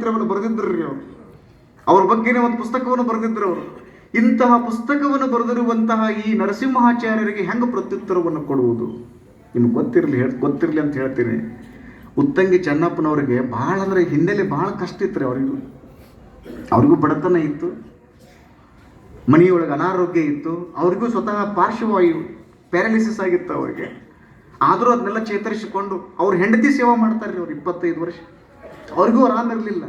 ಚರಿತ್ರೆಯನ್ನು ಬರೆದಿದ್ದರು ಅವರು. ಅವ್ರ ಬಗ್ಗೆನೇ ಒಂದು ಪುಸ್ತಕವನ್ನು ಬರೆದಿದ್ರು ಅವರು. ಇಂತಹ ಪುಸ್ತಕವನ್ನು ಬರೆದಿರುವಂತಹ ಈ ನರಸಿಂಹಾಚಾರ್ಯರಿಗೆ ಹೆಂಗೆ ಪ್ರತ್ಯುತ್ತರವನ್ನು ಕೊಡುವುದು? ನಿಮ್ಗೆ ಗೊತ್ತಿರಲಿ ಅಂತ ಹೇಳ್ತೀನಿ. ಉತ್ತಂಗಿ ಚೆನ್ನಪ್ಪನವರಿಗೆ ಭಾಳ ಅಂದರೆ ಹಿನ್ನೆಲೆ ಭಾಳ ಕಷ್ಟ ಇತ್ತು ರೀ. ಅವ್ರಿಗೂ ಬಡತನ ಇತ್ತು, ಮನೆಯೊಳಗೆ ಅನಾರೋಗ್ಯ ಇತ್ತು, ಅವ್ರಿಗೂ ಸ್ವತಃ ಪಾರ್ಶ್ವವಾಯು ಪ್ಯಾರಾಲಿಸಿಸ್ ಆಗಿತ್ತು ಅವರಿಗೆ. ಆದರೂ ಅದನ್ನೆಲ್ಲ ಚೇತರಿಸಿಕೊಂಡು ಅವ್ರು ಹೆಂಡತಿ ಸೇವಾ ಮಾಡ್ತಾರೆ. ಅವ್ರು 25 ವರ್ಷ ಅವ್ರಿಗೂ ಆರಾಮಿರಲಿಲ್ಲ.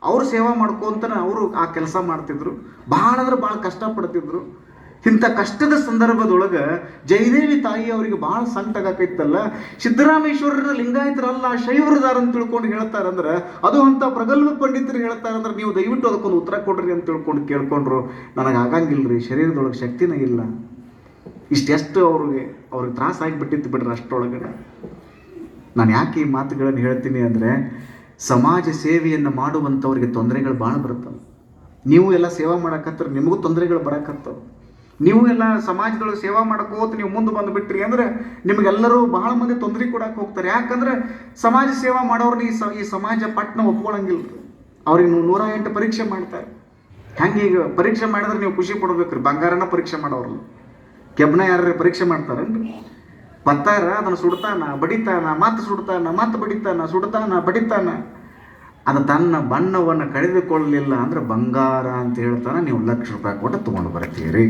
ಅವರು ಸೇವಾ ಮಾಡ್ಕೊಂತಾನೆ ಅವರು ಆ ಕೆಲಸ ಮಾಡ್ತಿದ್ರು. ಭಾಳ ಅಂದ್ರೆ ಭಾಳ ಕಷ್ಟಪಡ್ತಿದ್ರು. ಇಂಥ ಕಷ್ಟದ ಸಂದರ್ಭದೊಳಗೆ ಜಯದೇವಿ ತಾಯಿ ಅವರಿಗೆ ಭಾಳ ಸಂಕಟಾಗೈತಲ್ಲ. ಸಿದ್ದರಾಮೇಶ್ವರರ ಲಿಂಗಾಯತರಲ್ಲ ಶೈವರದಾರ ಅಂತ ತಿಳ್ಕೊಂಡು ಹೇಳ್ತಾರಂದ್ರೆ, ಅದು ಅಂಥ ಪ್ರಗಲ್ಭ ಪಂಡಿತರು ಹೇಳ್ತಾರಂದ್ರೆ ನೀವು ದಯವಿಟ್ಟು ಅದಕ್ಕೊಂದು ಉತ್ತರ ಕೊಡ್ರಿ ಅಂತ ತಿಳ್ಕೊಂಡು ಕೇಳ್ಕೊಂಡ್ರು. ನನಗೆ ಆಗಂಗಿಲ್ಲ ರೀ, ಶರೀರದೊಳಗೆ ಶಕ್ತಿನೇ ಇಲ್ಲ. ಇಷ್ಟೆಷ್ಟು ಅವ್ರಿಗೆ ತ್ರಾಸ ಆಗಿಬಿಟ್ಟಿತ್ತು ಬಿಡ್ರಿ. ಅಷ್ಟರೊಳಗಡೆ ನಾನು ಯಾಕೆ ಈ ಮಾತುಗಳನ್ನು ಹೇಳ್ತೀನಿ ಅಂದರೆ, ಸಮಾಜ ಸೇವೆಯನ್ನು ಮಾಡುವಂಥವ್ರಿಗೆ ತೊಂದರೆಗಳು ಭಾಳ ಬರ್ತವೆ. ನೀವು ಎಲ್ಲ ಸೇವಾ ಮಾಡಕತ್ತರ, ನಿಮಗೂ ತೊಂದರೆಗಳು ಬರಕತ್ತವೆ. ನೀವು ಎಲ್ಲ ಸಮಾಜದೊಳಗೆ ಸೇವಾ ಮಾಡಕೋತ ನೀವು ಮುಂದೆ ಬಂದುಬಿಟ್ರಿ ಅಂದರೆ ನಿಮಗೆಲ್ಲರೂ ಬಹಳ ಮಂದಿ ತೊಂದರೆ ಕೊಡಕ್ಕೆ ಹೋಗ್ತಾರೆ. ಯಾಕಂದ್ರೆ ಸಮಾಜ ಸೇವಾ ಮಾಡೋರ್ನ ಈ ಸಮಾಜ ಪಟ್ನ ಒಪ್ಕೊಳ್ಳಂಗಿಲ್ಲ. ಅವ್ರಿಗೆ 108 ಪರೀಕ್ಷೆ ಮಾಡ್ತಾರೆ. ಹೆಂಗೆ ಈಗ ಪರೀಕ್ಷೆ ಮಾಡಿದ್ರೆ ನೀವು ಖುಷಿ ಪಡ್ಬೇಕ್ರಿ. ಬಂಗಾರನ ಪರೀಕ್ಷೆ ಮಾಡೋರಲ್ಲ, ಕೆಬ್ಬನ ಯಾರು ಪರೀಕ್ಷೆ ಮಾಡ್ತಾರನ್ರಿ? ಪತ್ತಾರ ಅದನ್ನು ಸುಡ್ತಾನ, ಬಡಿತಾನ, ಮತ್ತೆ ಸುಡ್ತಾನ, ಮತ್ತೆ ಬಡಿತಾನ, ಸುಡ್ತಾನ, ಬಡಿತಾನ. ಅದು ತನ್ನ ಬಣ್ಣವನ್ನು ಕಳೆದುಕೊಳ್ಳಲಿಲ್ಲ ಅಂದ್ರೆ ಬಂಗಾರ ಅಂತ ಹೇಳ್ತಾನೆ. ನೀವು ₹1,00,000 ಕೊಟ್ಟು ತೊಗೊಂಡು ಬರ್ತೀರಿ.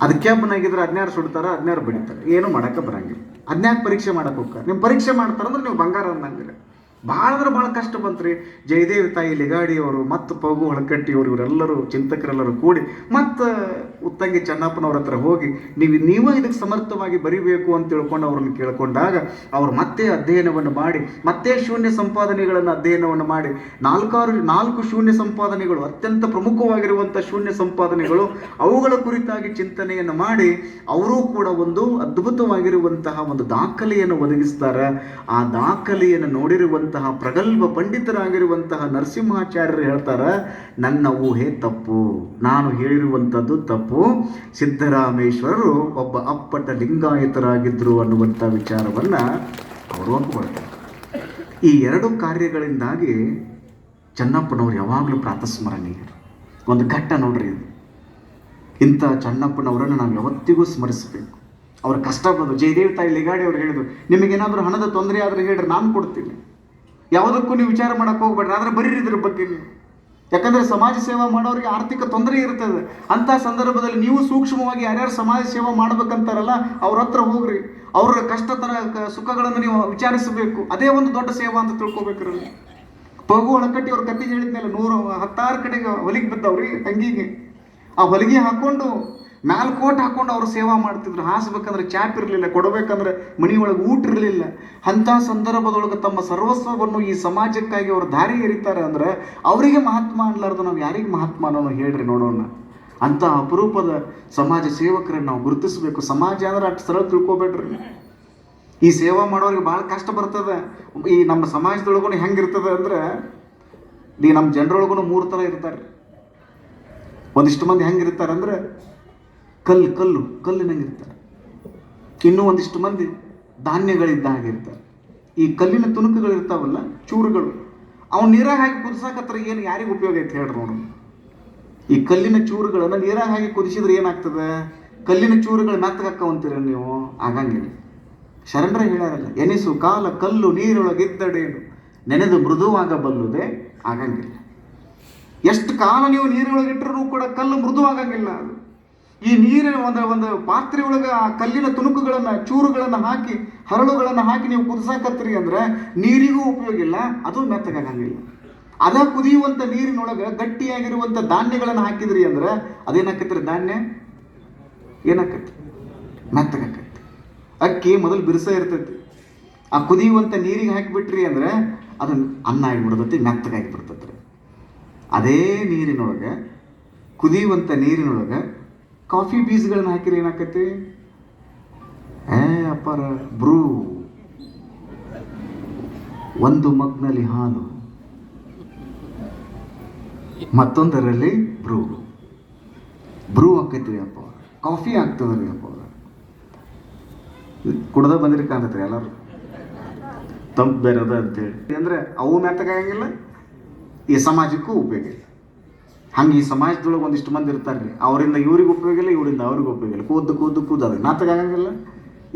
ಅದು ಕೆಬ್ಬನಾಗಿದ್ರೆ 16 ಸುಡ್ತಾರ, 16 ಬಡಿತಾರೆ, ಏನು ಮಾಡೋಕ್ಕೆ ಬರಂಗಿಲ್ಲ. 16 ಪರೀಕ್ಷೆ ಮಾಡಕ್ಕೆ ಹೋಗ್ತಾರೆ. ನೀವು ಪರೀಕ್ಷೆ ಮಾಡ್ತಾರಂದ್ರೆ ನೀವು ಬಂಗಾರ ಅನ್ನಂಗಿಲ್ಲ. ಭಾಳ ಅಂದ್ರೆ ಭಾಳ ಕಷ್ಟ ಬಂತ್ರಿ. ಜಯದೇವಿ ತಾಯಿ ಲಿಗಾಡಿಯವರು ಮತ್ತು ಪಗು ಹೊಳಕಟ್ಟಿಯವರು ಇವರೆಲ್ಲರೂ ಚಿಂತಕರೆಲ್ಲರೂ ಕೂಡಿ ಮತ್ತು ಉತ್ತಂಗಿ ಚೆನ್ನಪ್ಪನವ್ರ ಹತ್ರ ಹೋಗಿ ನೀವು ಇದಕ್ಕೆ ಸಮರ್ಥವಾಗಿ ಬರಿಬೇಕು ಅಂತ ತಿಳ್ಕೊಂಡು ಅವ್ರನ್ನ ಕೇಳ್ಕೊಂಡಾಗ ಅವರು ಮತ್ತೆ ಅಧ್ಯಯನವನ್ನು ಮಾಡಿ, ಮತ್ತೆ ಶೂನ್ಯ ಸಂಪಾದನೆಗಳನ್ನು ಅಧ್ಯಯನವನ್ನು ಮಾಡಿ 4 ಶೂನ್ಯ ಸಂಪಾದನೆಗಳು, ಅತ್ಯಂತ ಪ್ರಮುಖವಾಗಿರುವಂಥ ಶೂನ್ಯ ಸಂಪಾದನೆಗಳು, ಅವುಗಳ ಕುರಿತಾಗಿ ಚಿಂತನೆಯನ್ನು ಮಾಡಿ ಅವರೂ ಕೂಡ ಒಂದು ಅದ್ಭುತವಾಗಿರುವಂತಹ ಒಂದು ದಾಖಲೆಯನ್ನು ಒದಗಿಸ್ತಾರೆ. ಆ ದಾಖಲೆಯನ್ನು ನೋಡಿರುವಂತಹ ಪ್ರಗಲ್ಭ ಪಂಡಿತರಾಗಿರುವಂತಹ ನರಸಿಂಹಾಚಾರ್ಯರು ಹೇಳ್ತಾರೆ, ನನ್ನ ಊಹೆ ತಪ್ಪು, ನಾನು ಹೇಳಿರುವಂಥದ್ದು ತಪ್ಪು, ಸಿದ್ದರಾಮೇಶ್ವರರು ಒಬ್ಬ ಅಪ್ಪಟ ಲಿಂಗಾಯತರಾಗಿದ್ರು ಅನ್ನುವಂಥ ವಿಚಾರವನ್ನು ಅವರು ಒಪ್ಪಿಕೊಳ್ತಾರೆ. ಈ 2 ಕಾರ್ಯಗಳಿಂದಾಗಿ ಚೆನ್ನಪ್ಪನವರು ಯಾವಾಗಲೂ ಪ್ರಾತಸ್ಮರಣೀಯರು. ಒಂದು ಘಟ್ಟ ನೋಡ್ರಿ ಇದು. ಇಂಥ ಚೆನ್ನಪ್ಪನವರನ್ನು ನಾವು ಯಾವತ್ತಿಗೂ ಸ್ಮರಿಸಬೇಕು. ಅವ್ರ ಕಷ್ಟ ಬಂದು ಜಯದೇವಿ ತಾಯಿ ಲಿಗಾಡಿ ಅವ್ರು ಹೇಳಿದ್ರು, ನಿಮಗೇನಾದರೂ ಹಣದ ತೊಂದರೆ ಆದರೆ ಹೇಳ್ರಿ, ನಾನು ಕೊಡ್ತೀನಿ. ಯಾವುದಕ್ಕೂ ನೀವು ವಿಚಾರ ಮಾಡಕ್ಕೆ ಹೋಗ್ಬೇಡ್ರಿ, ಆದರೆ ಬರೀರಿ ಇದ್ರ ಬಗ್ಗೆ ನೀವು. ಯಾಕಂದರೆ ಸಮಾಜ ಸೇವಾ ಮಾಡೋರಿಗೆ ಆರ್ಥಿಕ ತೊಂದರೆ ಇರ್ತದೆ. ಅಂಥ ಸಂದರ್ಭದಲ್ಲಿ ನೀವು ಸೂಕ್ಷ್ಮವಾಗಿ ಯಾರ್ಯಾರು ಸಮಾಜ ಸೇವಾ ಮಾಡ್ಬೇಕಂತಾರಲ್ಲ ಅವ್ರ ಹತ್ರ ಹೋಗ್ರಿ. ಅವ್ರ ಕಷ್ಟತರ ಸುಖಗಳನ್ನು ನೀವು ವಿಚಾರಿಸಬೇಕು. ಅದೇ ಒಂದು ದೊಡ್ಡ ಸೇವಾ ಅಂತ ತಿಳ್ಕೊಬೇಕ್ರಿ. ಪಗು ಒಳಕಟ್ಟಿ ಅವ್ರ ಕತ್ತಿಗೆ ಹೇಳಿದ್ಮೇಲೆ 116 ಕಡೆಗೆ ಹೊಲಿಗೆ ಬಿದ್ದವ್ರಿ ತಂಗಿಗೆ. ಆ ಹೊಲಿಗೆ ಹಾಕ್ಕೊಂಡು ಕೋಟ್ ಹಾಕ್ಕೊಂಡು ಅವರು ಸೇವಾ ಮಾಡ್ತಿದ್ರು. ಹಾಸ್ಬೇಕಂದ್ರೆ ಚಾಪ್ ಇರಲಿಲ್ಲ, ಕೊಡಬೇಕಂದ್ರೆ ಮನೆಯೊಳಗೆ ಊಟ ಇರಲಿಲ್ಲ. ಅಂಥ ಸಂದರ್ಭದೊಳಗೆ ತಮ್ಮ ಸರ್ವಸ್ವವನ್ನು ಈ ಸಮಾಜಕ್ಕಾಗಿ ಅವರು ದಾರಿ ಎರಿತಾರೆ ಅಂದ್ರೆ ಅವರಿಗೆ ಮಹಾತ್ಮ ಅನ್ಲಾರ್ದು ನಾವು ಯಾರಿಗೆ ಮಹಾತ್ಮ ಅನ್ನೋ ಹೇಳ್ರಿ ನೋಡೋಣ. ಅಂಥ ಅಪರೂಪದ ಸಮಾಜ ಸೇವಕರನ್ನು ನಾವು ಗುರುತಿಸಬೇಕು. ಸಮಾಜ ಅಂದ್ರೆ ಅಷ್ಟು ಸರಳ ತಿಳ್ಕೊಬೇಡ್ರಿ. ಈ ಸೇವಾ ಮಾಡೋರಿಗೆ ಭಾಳ ಕಷ್ಟ ಬರ್ತದೆ. ಈ ನಮ್ಮ ಸಮಾಜದೊಳಗೂ ಹೆಂಗಿರ್ತದೆ ಅಂದ್ರೆ, ಈ ನಮ್ಮ ಜನರೊಳಗೂ 3 ಥರ ಇರ್ತಾರೆ. ಒಂದಿಷ್ಟು ಮಂದಿ ಹೆಂಗಿರ್ತಾರೆ ಅಂದ್ರೆ ಕಲ್ಲಿನಂಗಿರ್ತಾರೆ. ಇನ್ನೂ ಒಂದಿಷ್ಟು ಮಂದಿ ಧಾನ್ಯಗಳಿದ್ದ ಹಾಗಿರ್ತಾರೆ. ಈ ಕಲ್ಲಿನ ತುಣುಕುಗಳಿರ್ತಾವಲ್ಲ, ಚೂರುಗಳು, ಅವ್ನು ನೀರಾಗ ಹಾಕಿ ಕುದಿಸಾಕತ್ರ ಏನು ಯಾರಿಗೆ ಉಪಯೋಗ ಐತೆ ಹೇಳ್ರಿ ನೋಡು. ಈ ಕಲ್ಲಿನ ಚೂರುಗಳನ್ನು ನೀರಾಗ ಹಾಕಿ ಕುದಿಸಿದ್ರೆ ಏನಾಗ್ತದೆ? ಕಲ್ಲಿನ ಚೂರುಗಳು ಮೆತ್ತಗಾಕ್ಕವಂತೀರ ನೀವು? ಆಗಂಗಿಲ್ಲ. ಶರಣರ ಹೇಳ್ಯಾರಲ್ಲ, ಎನಿಸು ಕಾಲ ಕಲ್ಲು ನೀರೊಳಗಿದ್ದಡೇನು ನೆನೆದು ಮೃದುವಾಗಬಲ್ಲುದೆ, ಆಗಂಗಿಲ್ಲ. ಎಷ್ಟು ಕಾಲ ನೀವು ನೀರೊಳಗಿಟ್ಟರೂ ಕೂಡ ಕಲ್ಲು ಮೃದುವಾಗಂಗಿಲ್ಲ. ಅದು ಈ ನೀರಿನ ಒಂದು ಪಾತ್ರೆ ಒಳಗೆ ಆ ಕಲ್ಲಿನ ತುಣುಕುಗಳನ್ನು ಚೂರುಗಳನ್ನು ಹಾಕಿ ಹರಳುಗಳನ್ನು ಹಾಕಿ ನೀವು ಕುದಿಸಾಕತ್ತೀರಿ ಅಂದ್ರೆ ನೀರಿಗೂ ಉಪಯೋಗ ಇಲ್ಲ, ಅದು ಮೆತ್ತಗಾಗಂಗಿಲ್ಲ. ಅದ ಕುದಿಯುವಂಥ ನೀರಿನೊಳಗೆ ಗಟ್ಟಿಯಾಗಿರುವಂಥ ಧಾನ್ಯಗಳನ್ನು ಹಾಕಿದ್ರಿ ಅಂದ್ರೆ ಅದೇನಾಕತ್ರಿ? ಧಾನ್ಯ ಏನಾಕತ್ತಿ? ಮೆತ್ತಗಾಕತ್ತಿ. ಅಕ್ಕಿ ಮೊದಲು ಬಿರುಸ ಇರ್ತೈತಿ, ಆ ಕುದಿಯುವಂಥ ನೀರಿಗೆ ಹಾಕಿಬಿಟ್ರಿ ಅಂದ್ರೆ ಅದು ಅನ್ನ ಆಗಿಬಿಡ್ತೈತಿ, ಮೆತ್ತಗಾಗಿಬಿಡ್ತೈತಿ. ಅದೇ ನೀರಿನೊಳಗೆ, ಕುದಿಯುವಂಥ ನೀರಿನೊಳಗೆ ಕಾಫಿ ಬೀಜಗಳನ್ನ ಹಾಕಿರಿ ಏನಾಕತಿ? ಅಪ್ಪಾರ ಬ್ರೂ, ಒಂದು ಮಗ್ನಲ್ಲಿ ಹಾಲು, ಮತ್ತೊಂದರಲ್ಲಿ ಬ್ರೂ ಆಕೈತ್ರಿ ಅಪ್ಪ. ಕಾಫಿ ಆಗ್ತದ್ರಿ ಅಪ್ಪ. ಕುಡ್ದ ಬಂದಿರಿ ಕಾಣ್ತೈತ್ರಿ ಎಲ್ಲರೂ, ತಂಪು ಬೇರೆ ಅದ ಅಂತೇಳಿ. ಅಂದ್ರೆ ಅವು ಮೆತ್ತಗಾಗಂಗಿಲ್ಲ, ಈ ಸಮಾಜಕ್ಕೂ ಉಪಯೋಗ ಇಲ್ಲ. ಹಂಗೆ ಈ ಸಮಾಜದೊಳಗೆ ಒಂದಿಷ್ಟು ಮಂದಿ ಇರ್ತಾರೆ ರೀ, ಅವರಿಂದ ಇವ್ರಿಗೆ ಉಪಯೋಗ ಇಲ್ಲ, ಇವರಿಂದ ಅವ್ರಿಗೆ ಉಪಯೋಗ ಇಲ್ಲ. ಕೂದು ಅದಕ್ಕೆ ನಾತಗಾಗಂಗಿಲ್ಲ,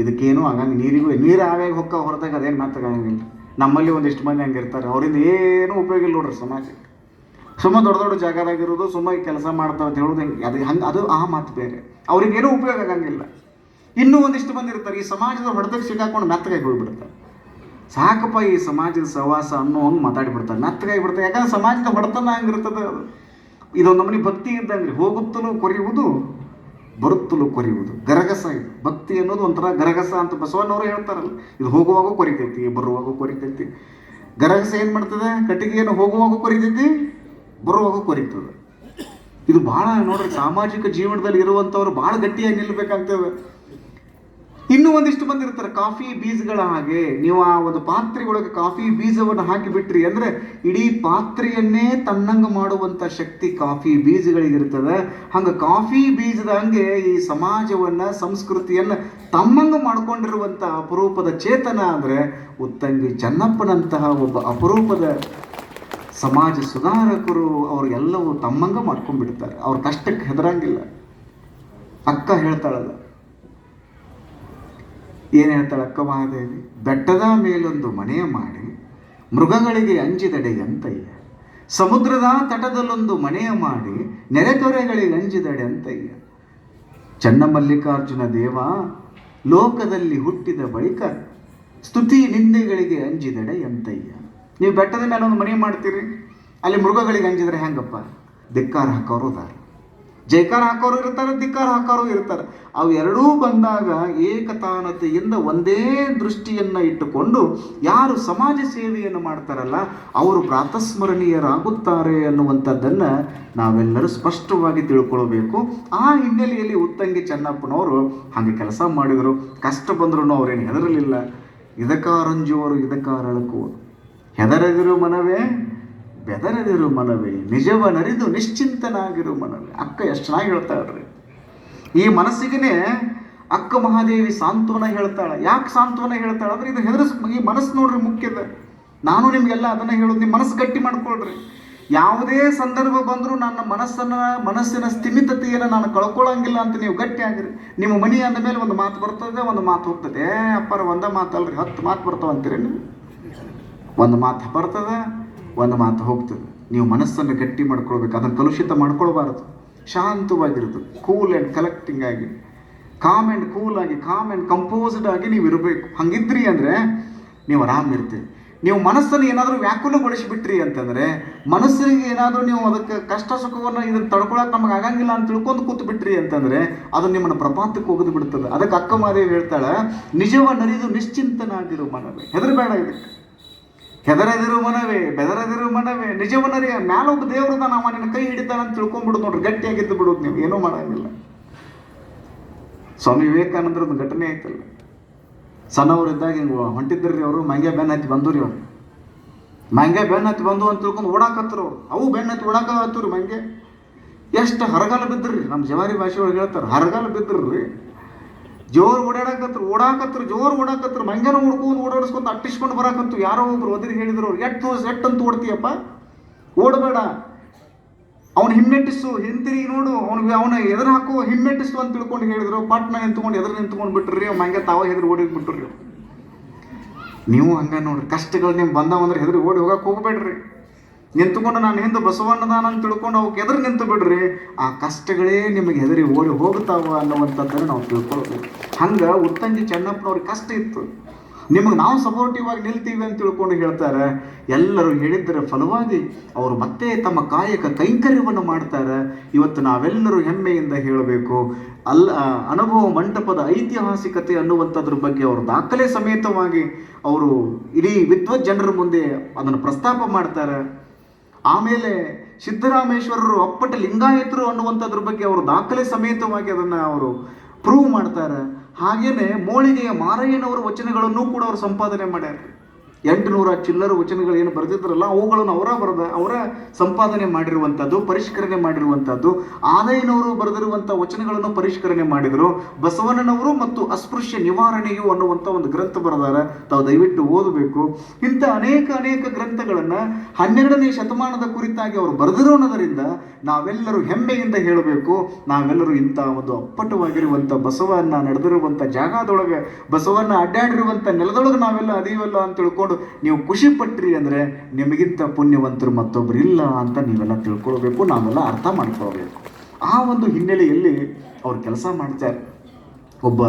ಇದಕ್ಕೇನು ಆಗಂಗೆ. ನೀರು ಆವೇಗ ಹೊಕ್ಕ ಹೊರದಾಗ ಅದೇನು ನಾತಗಾಗಂಗಿಲ್ಲ. ನಮ್ಮಲ್ಲಿ ಒಂದಿಷ್ಟು ಮಂದಿ ಹಂಗೆ ಇರ್ತಾರೆ, ಅವರಿಂದ ಏನೂ ಉಪಯೋಗ ಇಲ್ಲ ನೋಡ್ರಿ ಸಮಾಜಕ್ಕೆ. ಸುಮ್ಮ ದೊಡ್ಡ ಜಾಗದಾಗಿರೋದು, ಸುಮ್ಮ ಕೆಲಸ ಮಾಡ್ತಾವೆ ಅಂತ ಹೇಳೋದು ಅದು ಆ ಮಾತು ಬೇರೆ. ಅವ್ರಿಗೇನೂ ಉಪಯೋಗ ಆಗಂಗಿಲ್ಲ. ಇನ್ನೂ ಒಂದಿಷ್ಟು ಮಂದಿ ಇರ್ತಾರೆ, ಈ ಸಮಾಜದ ಹೊಡೆದಕ್ಕೆ ಸಿಕ್ಕಾಕೊಂಡು ಮೆತ್ತಗಾಗಿ ಹೋಗ್ಬಿಡ್ತಾರೆ. ಸಾಕಪ್ಪ ಈ ಸಮಾಜದ ಸಹವಾಸ ಅನ್ನೋ ಹಂಗೆ ಮಾತಾಡಿಬಿಡ್ತಾರೆ, ಮೆತ್ತಗಾಗಿ ಬಿಡ್ತಾರೆ. ಯಾಕಂದ್ರೆ ಸಮಾಜದ ಹೊಡೆತನ ಹಂಗಿರ್ತದೆ. ಅದು ಇದೊಂದು ನಮ್ಮನೆ ಭಕ್ತಿ ಇದ್ದಂಗ್ರಿ, ಹೋಗುತ್ತಲೂ ಕೊರಿಯುವುದು, ಬರುತ್ತಲೂ ಕೊರಿಯುವುದು. ಗರಗಸ ಇದು ಭಕ್ತಿ ಅನ್ನೋದು ಒಂಥರ ಗರಗಸ ಅಂತ ಬಸವಣ್ಣವರು ಹೇಳ್ತಾರಲ್ಲ. ಇದು ಹೋಗುವಾಗೂ ಕೊರಿತೈತಿ, ಬರುವಾಗೂ ಕೊರಿತೈತಿ. ಗರಗಸ ಏನು ಮಾಡ್ತದೆ, ಕಟ್ಟಿಗೆಯನ್ನು ಹೋಗುವಾಗೂ ಕೊರಿತೈತಿ, ಬರುವಾಗೂ ಕೊರಿತದೆ. ಇದು ಭಾಳ ನೋಡ್ರಿ, ಸಾಮಾಜಿಕ ಜೀವನದಲ್ಲಿ ಇರುವಂಥವ್ರು ಭಾಳ ಗಟ್ಟಿಯಾಗಿ ನಿಲ್ಲಬೇಕಾಗ್ತದೆ. ಇನ್ನೂ ಒಂದಿಷ್ಟು ಮಂದಿ ಇರ್ತಾರೆ, ಕಾಫಿ ಬೀಜಗಳ ಹಾಗೆ. ನೀವು ಆ ಒಂದು ಪಾತ್ರೆಯೊಳಗೆ ಕಾಫಿ ಬೀಜವನ್ನು ಹಾಕಿಬಿಟ್ರಿ ಅಂದರೆ ಇಡೀ ಪಾತ್ರೆಯನ್ನೇ ತನ್ನಂಗೆ ಮಾಡುವಂಥ ಶಕ್ತಿ ಕಾಫಿ ಬೀಜಗಳಿಗಿರ್ತದೆ. ಹಂಗೆ ಕಾಫಿ ಬೀಜದ ಹಂಗೆ ಈ ಸಮಾಜವನ್ನು, ಸಂಸ್ಕೃತಿಯನ್ನು ತಮ್ಮಂಗೆ ಮಾಡ್ಕೊಂಡಿರುವಂಥ ಅಪರೂಪದ ಚೇತನ ಅಂದರೆ ಉತ್ತಂಗಿ ಚೆನ್ನಪ್ಪನಂತಹ ಒಬ್ಬ ಅಪರೂಪದ ಸಮಾಜ ಸುಧಾರಕರು. ಅವ್ರಿಗೆಲ್ಲವೂ ತಮ್ಮಂಗೆ ಮಾಡ್ಕೊಂಡ್ಬಿಡ್ತಾರೆ, ಅವ್ರ ಕಷ್ಟಕ್ಕೆ ಹೆದರಂಗಿಲ್ಲ. ಅಕ್ಕ ಹೇಳ್ತಾಳಲ್ಲ, ಏನು ಹೇಳ್ತಾಳೆ ಅಕ್ಕ ಮಹಾದೇವಿ, ಬೆಟ್ಟದ ಮೇಲೊಂದು ಮನೆಯ ಮಾಡಿ ಮೃಗಗಳಿಗೆ ಅಂಜಿದಡೆ ಅಂತಯ್ಯ, ಸಮುದ್ರದ ತಟದಲ್ಲೊಂದು ಮನೆಯ ಮಾಡಿ ನೆರೆತೊರೆಗಳಿಗೆ ಅಂಜಿದಡೆ ಅಂತಯ್ಯ. ಚನ್ನಮಲ್ಲಿಕಾರ್ಜುನ ದೇವ ಲೋಕದಲ್ಲಿ ಹುಟ್ಟಿದ ಬಳಿಕ ಸ್ತುತಿ ನಿಂದೆಗಳಿಗೆ ಅಂಜಿದಡೆ ಅಂತಯ್ಯ. ನೀವು ಬೆಟ್ಟದ ಮೇಲೆ ಒಂದು ಮನೆ ಮಾಡ್ತೀರಿ, ಅಲ್ಲಿ ಮೃಗಗಳಿಗೆ ಅಂಜಿದ್ರೆ ಹೆಂಗಪ್ಪ? ಧಿಕ್ಕಾರ ಹಾಕೋರು ಅದಾರ, ಜೈಕಾರ ಹಾಕೋರು ಇರ್ತಾರೆ, ಧಿಕ್ಕಾರ ಹಾಕೋರು ಇರ್ತಾರೆ. ಅವು ಎರಡೂ ಬಂದಾಗ ಏಕತಾನತೆಯಿಂದ ಒಂದೇ ದೃಷ್ಟಿಯನ್ನು ಇಟ್ಟುಕೊಂಡು ಯಾರು ಸಮಾಜ ಸೇವೆಯನ್ನು ಮಾಡ್ತಾರಲ್ಲ ಅವರು ಪ್ರಾತಸ್ಮರಣೀಯರಾಗುತ್ತಾರೆ ಅನ್ನುವಂಥದ್ದನ್ನು ನಾವೆಲ್ಲರೂ ಸ್ಪಷ್ಟವಾಗಿ ತಿಳ್ಕೊಳ್ಬೇಕು. ಆ ಹಿನ್ನೆಲೆಯಲ್ಲಿ ಉತ್ತಂಗಿ ಚೆನ್ನಪ್ಪನವರು ಹಾಗೆ ಕೆಲಸ ಮಾಡಿದರು. ಕಷ್ಟ ಬಂದರೂ ಅವರೇನು ಹೆದರಲಿಲ್ಲ. ಇದಕಾರಂಜುವರು ಇದಕಾರಳಕುವರು, ಹೆದರದಿರು ಮನವೇ ಬೆದರದಿರು ಮನವೇ, ನಿಜವನರಿದು ನಿಶ್ಚಿಂತನಾಗಿರು ಮನವೇ. ಅಕ್ಕ ಎಷ್ಟು ಚೆನ್ನಾಗಿ ಹೇಳ್ತಾಳ್ರಿ. ಈ ಮನಸ್ಸಿಗೆ ಅಕ್ಕ ಮಹಾದೇವಿ ಸಾಂತ್ವನ ಹೇಳ್ತಾಳೆ. ಯಾಕೆ ಸಾಂತ್ವನ ಹೇಳ್ತಾಳೆ ಅಂದರೆ ಇದು ಈ ಮನಸ್ಸು ನೋಡ್ರಿ ಮುಖ್ಯದ. ನಾನು ನಿಮಗೆಲ್ಲ ಅದನ್ನು ಹೇಳೋದು, ನಿಮ್ಮ ಮನಸ್ಸು ಗಟ್ಟಿ ಮಾಡ್ಕೊಳ್ರಿ. ಯಾವುದೇ ಸಂದರ್ಭ ಬಂದರೂ ನನ್ನ ಮನಸ್ಸಿನ ಸ್ಥಿಮಿತತೆಯನ್ನು ನಾನು ಕಳ್ಕೊಳ್ಳೋಂಗಿಲ್ಲ ಅಂತ ನೀವು ಗಟ್ಟಿ ಆಗಿರಿ. ನಿಮ್ಮ ಮನೆ ಅಂದ ಮೇಲೆ ಒಂದು ಮಾತು ಬರ್ತದೆ, ಒಂದು ಮಾತು ಹೋಗ್ತದೆ. ಅಪ್ಪರ ಒಂದೇ ಮಾತಲ್ರಿ, 10 ಮಾತು ಬರ್ತಾವ ಅಂತೀರಿ ನೀವು. ಒಂದು ಮಾತು ಬರ್ತದೆ, ಒಂದು ಮಾತು ಹೋಗ್ತದೆ. ನೀವು ಮನಸ್ಸನ್ನು ಗಟ್ಟಿ ಮಾಡ್ಕೊಳ್ಬೇಕು, ಅದನ್ನು ಕಲುಷಿತ ಮಾಡ್ಕೊಳ್ಬಾರ್ದು. ಶಾಂತವಾಗಿರೋದು, ಕೂಲ್ ಆ್ಯಂಡ್ ಕಲೆಕ್ಟಿಂಗ್ ಆಗಿ, ಕಾಮ್ ಆ್ಯಂಡ್ ಕೂಲ್ ಆಗಿ, ಕಾಮ್ ಆ್ಯಂಡ್ ಕಂಪೋಸ್ಡ್ ಆಗಿ ನೀವು ಇರಬೇಕು. ಹಂಗಿದ್ರಿ ಅಂದರೆ ನೀವು ಆರಾಮ್ ಇರ್ತೀರಿ. ನೀವು ಮನಸ್ಸನ್ನು ಏನಾದರೂ ವ್ಯಾಕುಲಗೊಳಿಸಿಬಿಟ್ರಿ ಅಂತಂದರೆ, ಮನಸ್ಸಿಗೆ ಏನಾದರೂ ನೀವು ಅದಕ್ಕೆ ಕಷ್ಟ ಸುಖವನ್ನು ಇದನ್ನು ತಡ್ಕೊಳಕ್ಕೆ ನಮಗೆ ಆಗಂಗಿಲ್ಲ ಅಂತ ತಿಳ್ಕೊಂಡು ಕೂತು ಬಿಟ್ರಿ ಅಂತಂದರೆ ಅದು ನಿಮ್ಮನ್ನು ಪ್ರಪಾತಕ್ಕೆ ಒಗೆದು ಬಿಡ್ತದೆ. ಅದಕ್ಕೆ ಅಕ್ಕ ಮಾದೇವಿ ಹೇಳ್ತಾಳೆ, ನಿಜವನ್ನರಿದು ನಿಶ್ಚಿಂತನಾಗಿರು ಮನವೇ, ಹೆದರಬೇಡ. ಇದಕ್ಕೆ ಹೆದರದಿರು ಮನವೇ ಬೆದರದಿರು ಮನವೇ, ನಿಜವನ್ನರಿಯ ಮ್ಯಾಲೊಬ್ಬ ದೇವ್ರದ ನಾವು ನಿನ್ನ ಕೈ ಹಿಡಿತಾನೆ ಅಂತ ತಿಳ್ಕೊಂಡ್ಬಿಡೋದು ನೋಡ್ರಿ, ಗಟ್ಟಿಯಾಗಿದ್ದು ಬಿಡೋದು. ನೀವು ಏನೂ ಮಾಡೋಂಗಿಲ್ಲ. ಸ್ವಾಮಿ ವಿವೇಕಾನಂದರದ್ದು ಘಟನೆ ಆಯ್ತಲ್ಲ, ಸಣ್ಣವರಿದ್ದಾಗ ಹಿಂಗೆ ಹೊಂಟಿದ್ರಿ ಅವರು, ಮಂಗ್ಯ ಬೆನ್ನ ಹತ್ತಿ ಬಂದು ರೀ. ಅವ್ರು ಮಂಗ್ಯ ಬೆನ್ನ ಹತ್ತಿ ಬಂದು ಅಂತ ತಿಳ್ಕೊಂಡು ಓಡಾಕತ್ರು. ಅವು ಬೆನ್ನ ಹತ್ತಿ ಓಡಾಕತ್ರು ರೀ. ಮಂಗ್ಯ ಎಷ್ಟು ಹರಗಾಲ ಬಿದ್ದ್ರಿ, ನಮ್ಮ ಜವಾರಿ ಭಾಷೆ ಒಳಗೆ ಹೇಳ್ತಾರೆ, ಹರಗಾಲ ಬಿದ್ದ್ರಿ. ಜೋರು ಓಡಾಕತ್ರು, ಜೋರು ಓಡಾಕತ್ರು. ಮಂಗ್ಯನ ಓಡಾಡಿಸ್ಕೊಂಡು ಅಟ್ಟಿಸ್ಕೊಂಡು ಬರಾಕತ್ತು. ಯಾರೋ ಒಬ್ರು ಒದರಿ ಹೇಳಿದ್ರು, ಅವ್ರು ಎಟ್ಟಂತ ಓಡ್ತೀಯಪ್ಪ, ಓಡಬೇಡ, ಅವ್ನು ಹಿಮ್ಮೆಟ್ಟಿಸು, ಹಿಂತಿರುಗಿ ನೋಡು, ಅವನ ಎದುರು ಹಾಕು, ಹಿಮ್ಮೆಟ್ಟಿಸು ಅಂತ ತಿಳ್ಕೊಂಡು ಹೇಳಿದ್ರು. ಪಾಟ್ನ ನಿಂತ್ಕೊಂಡು ಎದುರು ನಿಂತ್ಕೊಂಡು ಬಿಟ್ರಿ. ಮಂಗ್ಯ ತಾವ ಹೆದರಿ ಓಡಿ ಬಿಟ್ರಿ. ನೀವು ಹಂಗೆ ನೋಡ್ರಿ, ಕಷ್ಟಗಳು ನಿಮ್ಗೆ ಬಂದಾವಂದ್ರೆ ಹೆದರಿ ಓಡಿ ಹೋಗಕ್ಕೆ ಹೋಗ್ಬೇಡ್ರಿ. ನಿಂತ್ಕೊಂಡು ನಾನು ಹಿಂದೆ ಬಸವಣ್ಣದಾನ ಅಂತ ತಿಳ್ಕೊಂಡು ಅವಕ್ಕೆ ಎದುರು ನಿಂತು ಬಿಡ್ರಿ. ಆ ಕಷ್ಟಗಳೇ ನಿಮಗೆ ಹೆದರಿ ಓಡಿ ಹೋಗ್ತಾವ ಅನ್ನುವಂಥದ್ದನ್ನು ನಾವು ತಿಳ್ಕೊಳ್ಬೇಕು. ಹಂಗೆ ಉತ್ತಂಗಿ ಚೆನ್ನಪ್ಪನವ್ರಿಗೆ ಕಷ್ಟ ಇತ್ತು, ನಿಮಗೆ ನಾವು ಸಪೋರ್ಟಿವ್ ಆಗಿ ನಿಲ್ತೀವಿ ಅಂತ ತಿಳ್ಕೊಂಡು ಹೇಳ್ತಾರೆ. ಎಲ್ಲರೂ ಹೇಳಿದ್ದರ ಫಲವಾಗಿ ಅವರು ಮತ್ತೆ ತಮ್ಮ ಕಾಯಕ ಕೈಂಕರ್ಯವನ್ನು ಮಾಡ್ತಾರೆ. ಇವತ್ತು ನಾವೆಲ್ಲರೂ ಹೆಮ್ಮೆಯಿಂದ ಹೇಳಬೇಕು. ಅನುಭವ ಮಂಟಪದ ಐತಿಹಾಸಿಕತೆ ಅನ್ನುವಂಥದ್ರ ಬಗ್ಗೆ ಅವರು ದಾಖಲೆ ಸಮೇತವಾಗಿ ಅವರು ಇಡೀ ವಿದ್ವತ್ ಜನರ ಮುಂದೆ ಅದನ್ನು ಪ್ರಸ್ತಾಪ ಮಾಡ್ತಾರೆ. ಆಮೇಲೆ ಸಿದ್ದರಾಮೇಶ್ವರರು ಅಪ್ಪಟ ಲಿಂಗಾಯತರು ಅನ್ನುವಂಥದ್ರ ಬಗ್ಗೆ ಅವರು ದಾಖಲೆ ಸಮೇತವಾಗಿ ಅದನ್ನು ಅವರು ಪ್ರೂವ್ ಮಾಡ್ತಾರೆ. ಹಾಗೇನೆ ಮೋಳಿಗೆಯ ಮಾರಯ್ಯನವರ ವಚನಗಳನ್ನು ಕೂಡ ಅವರು ಸಂಪಾದನೆ ಮಾಡ್ಯಾರ. 800 ಚಿಲ್ಲರ ವಚನಗಳು ಏನು ಬರೆದಿದ್ರಲ್ಲ ಅವುಗಳನ್ನು ಅವರ ಸಂಪಾದನೆ ಮಾಡಿರುವಂಥದ್ದು, ಪರಿಷ್ಕರಣೆ ಮಾಡಿರುವಂಥದ್ದು. ಆದಯ್ಯನವರು ಬರೆದಿರುವಂಥ ವಚನಗಳನ್ನು ಪರಿಷ್ಕರಣೆ ಮಾಡಿದರು. ಬಸವಣ್ಣನವರು ಮತ್ತು ಅಸ್ಪೃಶ್ಯ ನಿವಾರಣೆಯು ಅನ್ನುವಂಥ ಒಂದು ಗ್ರಂಥ ಬರೆದಾರ, ತಾವು ದಯವಿಟ್ಟು ಓದಬೇಕು. ಇಂಥ ಅನೇಕ ಗ್ರಂಥಗಳನ್ನು 12ನೇ ಶತಮಾನದ ಕುರಿತಾಗಿ ಅವರು ಬರೆದಿರೋಣದರಿಂದ ನಾವೆಲ್ಲರೂ ಹೆಮ್ಮೆಯಿಂದ ಹೇಳಬೇಕು, ನಾವೆಲ್ಲರೂ ಇಂಥ ಒಂದು ಅಪ್ಪಟವಾಗಿರುವಂಥ ಬಸವಣ್ಣ ನಡೆದಿರುವಂಥ ಜಾಗದೊಳಗೆ, ಬಸವಣ್ಣ ಅಡ್ಡಾಡಿರುವಂಥ ನೆಲದೊಳಗೆ ನಾವೆಲ್ಲ ಅದೀವಲ್ಲ ಅಂತ ತಿಳ್ಕೊಂಡು ನೀವು ಖುಷಿ ಪಟ್ರಿ ಅಂದರೆ ನಿಮಗಿಂತ ಪುಣ್ಯವಂತರು ಮತ್ತೊಬ್ರು ಇಲ್ಲ ಅಂತ ನೀವೆಲ್ಲ ತಿಳ್ಕೊಳ್ಬೇಕು, ನಾವೆಲ್ಲ ಅರ್ಥ ಮಾಡ್ಕೊಳ್ಬೇಕು. ಆ ಒಂದು ಹಿನ್ನೆಲೆಯಲ್ಲಿ ಅವ್ರು ಕೆಲಸ ಮಾಡ್ತಾರೆ. ಒಬ್ಬ